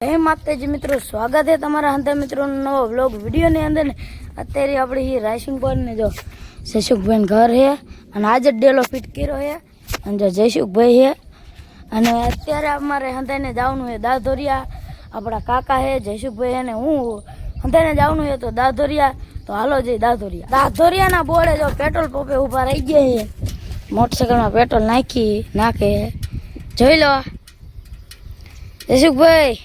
हे माताजी मित्रों, स्वागत है तमारा अंदर मित्रों नवा व्लॉग वीडियो ने अंदर ने अत्यारे આપણે ही રાઈસિંગ પર ને જો જયસુખભાઈ ઘર હે અને આજ જ ડેલો ફિટ કર્યો હે અને જો જયસુખભાઈ હે અને અત્યારે અમારે હંધાઈને જવાનું હે દાધોરિયા. આપણા કાકા હે જયસુખભાઈ અને હું હંધાઈને જવાનું હે તો દાધોરિયા. તો હાલો જઈ દાધોરિયા. દાધોરિયાના બોર્ડે જો પેટ્રોલ પંપે ઊભા રહી ગયા હે, મોટરસાઇકલમાં પેટ્રોલ નાખે જોઈ લો જયસુખભાઈ.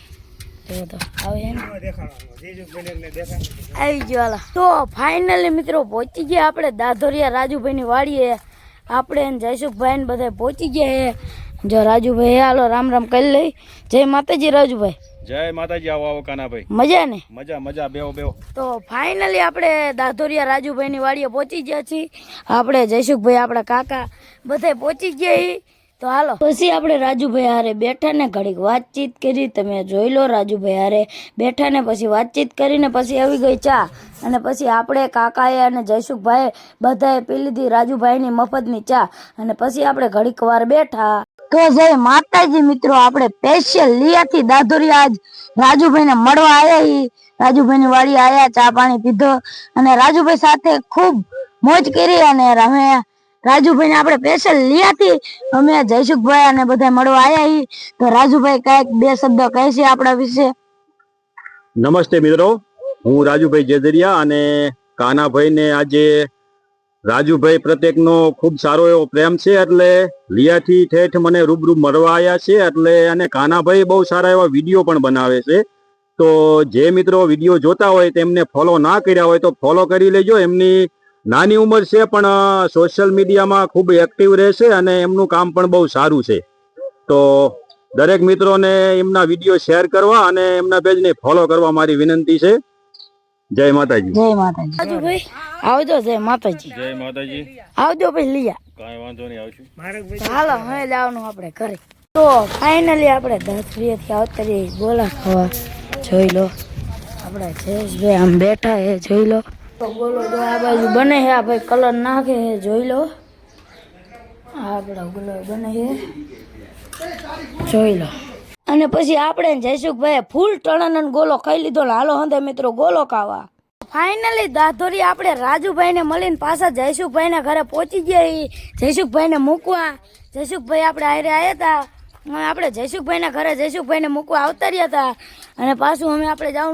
આવી ગયો. તો ફાઇનલી મિત્રો પહોંચી ગયા આપણે દાધોરિયા રાજુભાઈ ની વાડીએ. આપણે જયસુખભાઈ ને બધા પહોંચી ગયા હે. જો રાજુભાઈ હાલો રામ રામ કરી લઈ. જય માતાજી રાજુભાઈ. જય માતાજી. આવો આવો કાનાભાઈ. મજા ને? મજા બેહો. તો ફાઇનલી આપણે દાધોરિયા રાજુભાઈ ની વાડીએ પહોંચી ગયા છીએ. આપણે જયસુખભાઈ આપણા કાકા બધા પહોંચી ગયા. તો હાલો પછી આપણે રાજુભાઈ હારે બેઠા ને ઘડીક વાતચીત કરી. તમે જોઈ લો રાજુભાઈ હારે બેઠા ને પછી વાતચીત કરીને પછી આવી ગઈ ચા. અને પછી આપણે કાકાએ અને જયસુખભાઈ બધાએ પી લીધી રાજુભાઈની મફતની ચા. અને પછી આપણે ઘડીક વાર બેઠા. તો જય માતાજી મિત્રો, આપણે સ્પેશિયલ લીયાથી દાધોરિયા આજ રાજુભાઈ ને મળવા આવ્યા. રાજુભાઈ ની વાડી આવ્યા, ચા પાણી પીધો અને રાજુભાઈ સાથે ખૂબ મોજ કરી. અને અમે રાજુભાઈ ને આપણે સ્પેશિયલ લીયાથી અમે જયસુખભાઈ અને બધા મળવા આવ્યા. તો રાજુભાઈ કઈક બે શબ્દ કહે છે આપણા વિશે. નમસ્તે મિત્રો, હું રાજુભાઈ જેદરિયા અને કાનાભાઈ ને આજે રાજુભાઈ પ્રત્યેકનો ખૂબ સારો એવો પ્રેમ છે એટલે લીયાથી ઠેઠ મને રૂબરૂ મળવા આવ્યા છે. એટલે અને કાનાભાઈ બહુ સારા એવા વિડીયો પણ બનાવે છે. તો જે મિત્રો વિડીયો જોતા હોય તેમને ફોલો ના કર્યા હોય તો ફોલો કરી લેજો. એમની નાની ઉંમર છે પણ સોશિયલ મીડિયામાં ખૂબ એક્ટિવ રહેશે અને એમનું કામ પણ બહુ સારું છે. તો દરેક મિત્રોને એમના વિડીયો શેર કરવા અને એમના પેજને ફોલો કરવા મારી વિનંતી છે. જય માતાજી. જય માતાજી. રાજુભાઈ આવજો. જય માતાજી. જય માતાજી. આવજો ભાઈ લીયા. કાંઈ વાંધો નહીં, આવશું. હાલો હવે જવાનું આપણે ઘરે. તો ફાઇનલી આપણે દાધોરિયાથી આવતા રહીએ ગોલા ખાવા. જોઈ લો આપણા જયેશભાઈ આમ બેઠા હે, જોઈ લો. તો ગોલો જો આ બાજુ બને છે. આ ભાઈ કલર નાખે છે, જોઈ લો. આપણા ગોલો બને છે, જોઈ લો. અને પછી આપણે જયસુખભાઈ ફૂલ ટણન ગોલો ખાઈ લીધો ને હાલો હંધે મિત્રો ગોલો ખાવા. ફાઇનલી દાધોરી આપણે રાજુભાઈ ને મળીને પાછા જયસુખભાઈ ના ઘરે પહોંચી ગયા. જયસુખભાઈ ને મૂકવા જયસુખભાઈ આપણે આયરે આવ્યા હતા. આપણે જયસુખભાઈ ના ઘરે જયસુખભાઈ ને મૂકવા આવતા રહ્યા હતા. અને પાછું અમે આપણે જવાનું